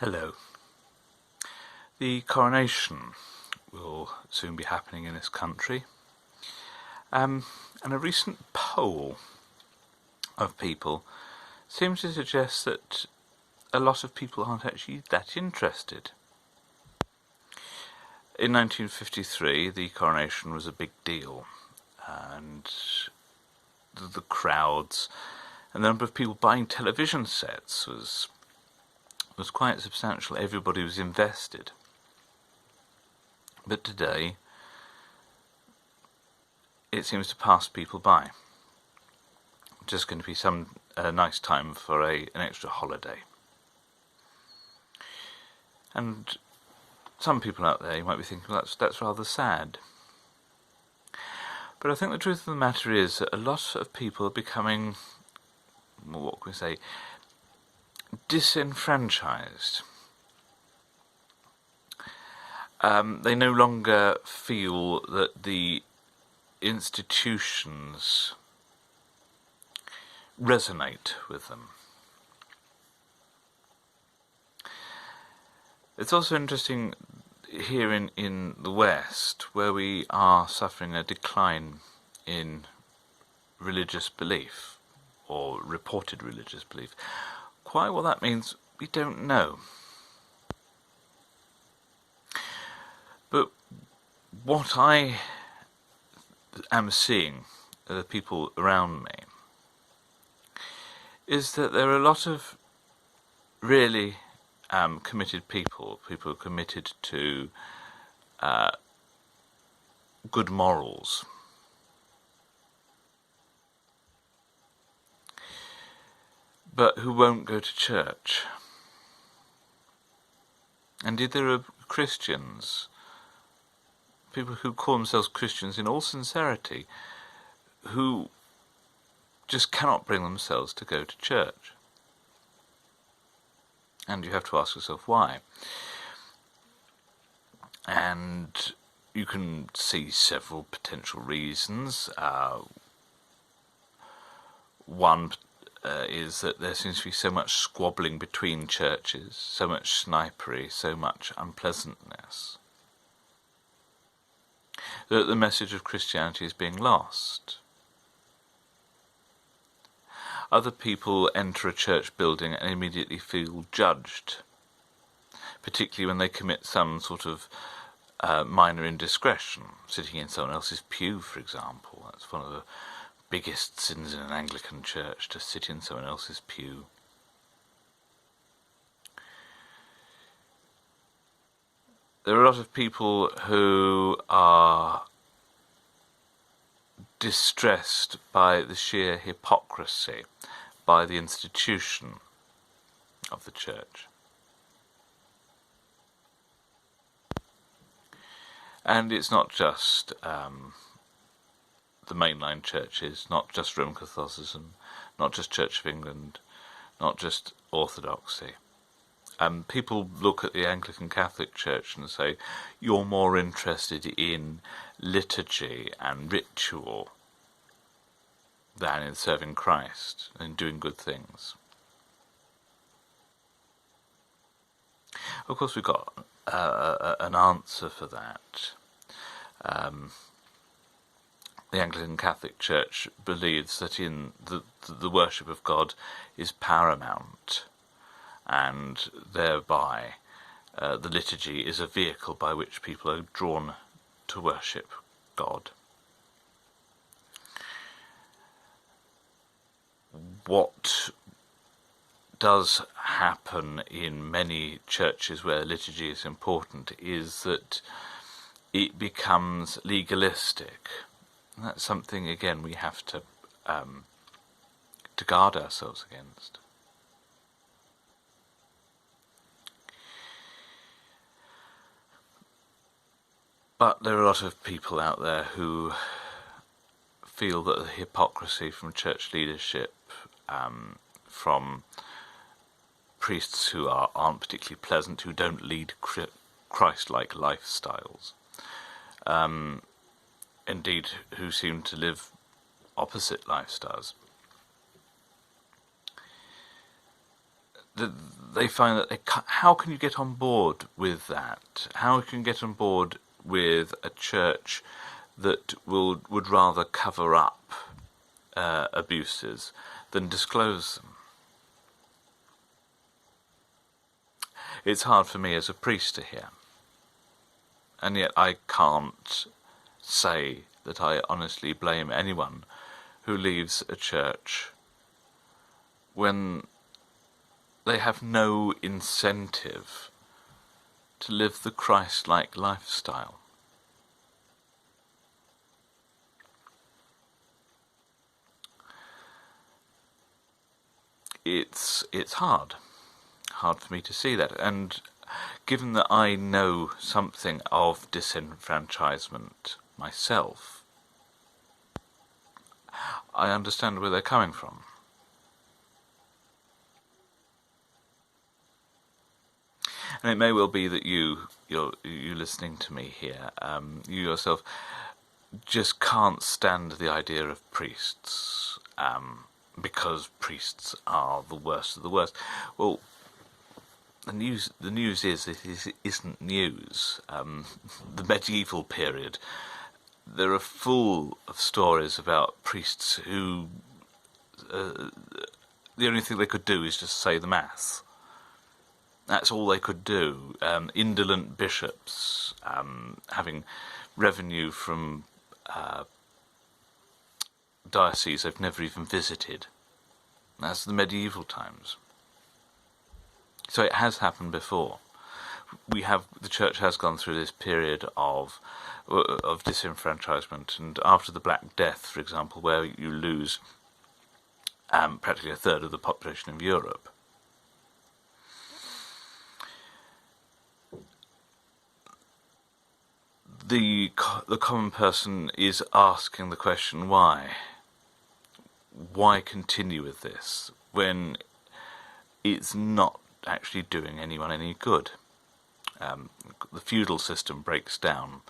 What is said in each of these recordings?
Hello. The coronation will soon be happening in this country, and a recent poll of people seems to suggest that a lot of people aren't actually that interested. In 1953, the coronation was a big deal, and the crowds and the number of people buying television sets was quite substantial. Everybody was invested. But today, it seems to pass people by. Just going to be some nice time for an extra holiday. And some people out there, you might be thinking, well, that's rather sad. But I think the truth of the matter is that a lot of people are becoming, what can we say, disenfranchised. They no longer feel that the institutions resonate with them. It's also interesting here in the West, where we are suffering a decline in religious belief, or reported religious belief. Quite what that means, we don't know. But what I am seeing, the people around me, is that there are a lot of really committed people who are committed to good morals. But who won't go to church. Indeed, there are Christians, people who call themselves Christians in all sincerity, who just cannot bring themselves to go to church. And you have to ask yourself why. And you can see several potential reasons. One is that there seems to be so much squabbling between churches, so much snipery, so much unpleasantness, that the message of Christianity is being lost. Other people enter a church building and immediately feel judged, particularly when they commit some sort of minor indiscretion, sitting in someone else's pew, for example. That's one of the biggest sins in an Anglican church, to sit in someone else's pew. There are a lot of people who are distressed by the sheer hypocrisy by the institution of the church. And it's not just the mainline churches, not just Roman Catholicism, not just Church of England, not just Orthodoxy. People look at the Anglican Catholic Church and say, you're more interested in liturgy and ritual than in serving Christ and doing good things. Of course, we've got an answer for that. The Anglican Catholic Church believes that in the worship of God is paramount, and thereby the liturgy is a vehicle by which people are drawn to worship God. What does happen in many churches where liturgy is important is that it becomes legalistic. And that's something, again, we have to guard ourselves against. But there are a lot of people out there who feel that the hypocrisy from church leadership, from priests who aren't particularly pleasant, who don't lead Christ-like lifestyles, indeed who seem to live opposite lifestyles, they find that how can you get on board with that? How can you get on board with a church that would rather cover up abuses than disclose them? It's hard for me as a priest to hear, and yet I can't say that I honestly blame anyone who leaves a church when they have no incentive to live the Christ-like lifestyle. It's hard for me to see that, and given that I know something of disenfranchisement myself, I understand where they're coming from. And it may well be that you listening to me here, you yourself just can't stand the idea of priests, because priests are the worst of the worst. Well, the news is that it isn't news. The medieval period, there are full of stories about priests who the only thing they could do is just say the Mass. That's all they could do. Indolent bishops having revenue from dioceses they've never even visited. That's the medieval times. So it has happened before. The church has gone through this period of disenfranchisement, and after the Black Death, for example, where you lose practically a third of the population of Europe, the common person is asking the question, why? Why continue with this when it's not actually doing anyone any good? The feudal system breaks down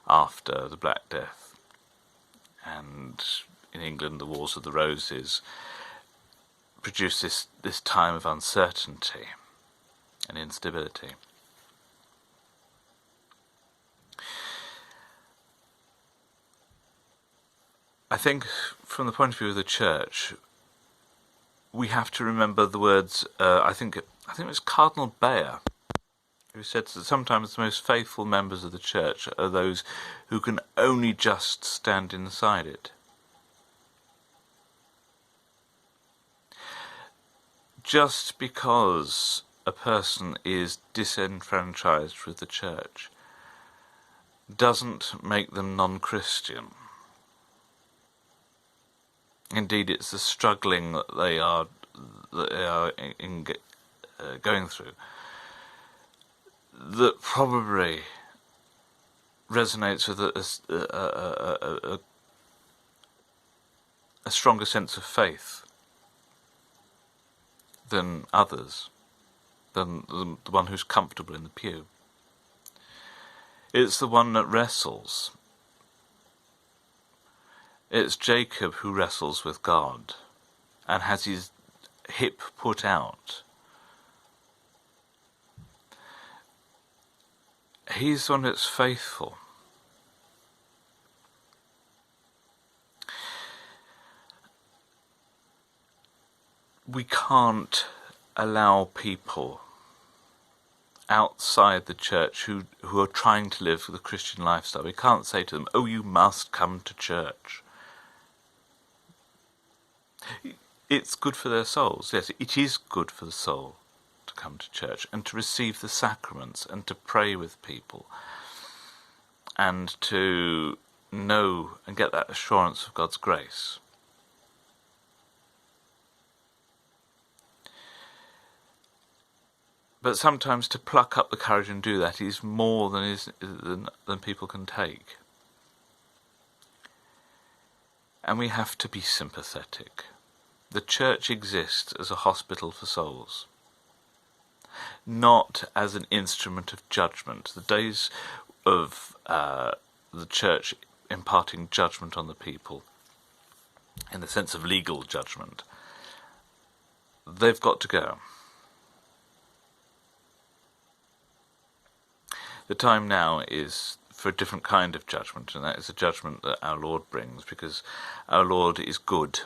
after the Black Death, and in England the Wars of the Roses produce this time of uncertainty and instability. I think from the point of view of the church, we have to remember the words, I think it was Cardinal Bayer who said that sometimes the most faithful members of the church are those who can only just stand inside it. Just because a person is disenfranchised with the church doesn't make them non-Christian. Indeed, it's the struggling that they are going through that probably resonates with a stronger sense of faith than others, than the one who's comfortable in the pew. It's the one that wrestles. It's Jacob who wrestles with God and has his hip put out. He's the one that's faithful. We can't allow people outside the church who are trying to live the Christian lifestyle. We can't say to them, oh, you must come to church. It's good for their souls. Yes, it is good for the soul to come to church and to receive the sacraments and to pray with people and to know and get that assurance of God's grace. But sometimes to pluck up the courage and do that is more than people can take. And we have to be sympathetic. The church exists as a hospital for souls, not as an instrument of judgment. The days of the church imparting judgment on the people, in the sense of legal judgment, they've got to go. The time now is for a different kind of judgment, and that is a judgment that our Lord brings, because our Lord is good,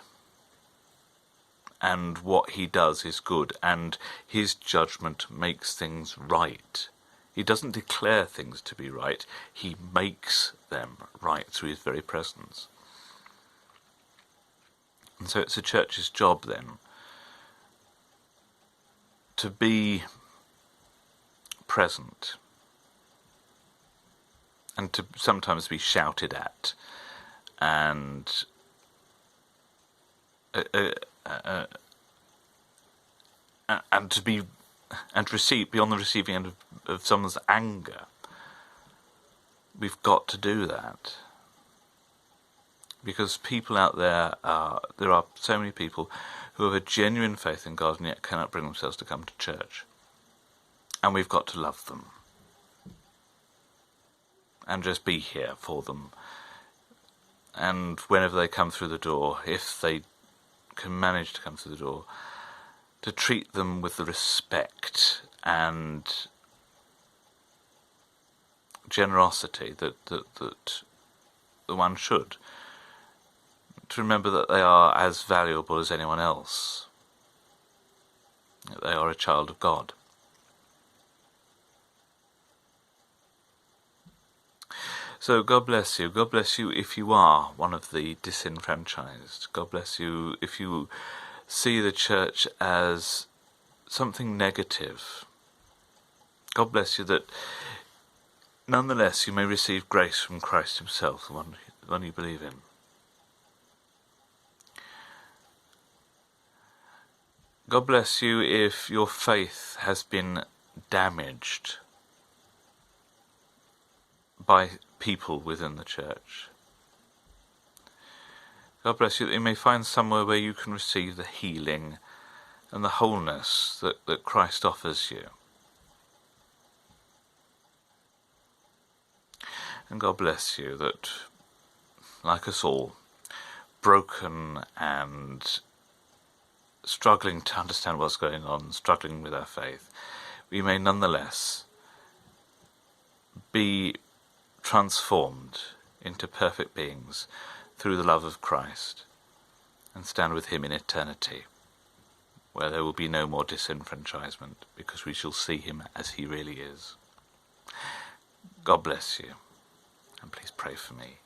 and what he does is good, and his judgment makes things right. He doesn't declare things to be right, he makes them right through his very presence. And so it's a church's job then to be present and to sometimes be shouted at and to receive, be on the receiving end of someone's anger. We've got to do that, because people out there are so many people who have a genuine faith in God and yet cannot bring themselves to come to church, and we've got to love them and just be here for them. And whenever they come through the door, if they can manage to come through the door, to treat them with the respect and generosity that the one should. To remember that they are as valuable as anyone else. That they are a child of God. So God bless you. God bless you if you are one of the disenfranchised. God bless you if you see the church as something negative. God bless you that nonetheless you may receive grace from Christ himself, the one you believe in. God bless you if your faith has been damaged by people within the church. God bless you that you may find somewhere where you can receive the healing and the wholeness that Christ offers you. And God bless you that, like us all, broken and struggling to understand what's going on, struggling with our faith, we may nonetheless be transformed into perfect beings through the love of Christ and stand with him in eternity, where there will be no more disenfranchisement, because we shall see him as he really is. God bless you, and please pray for me.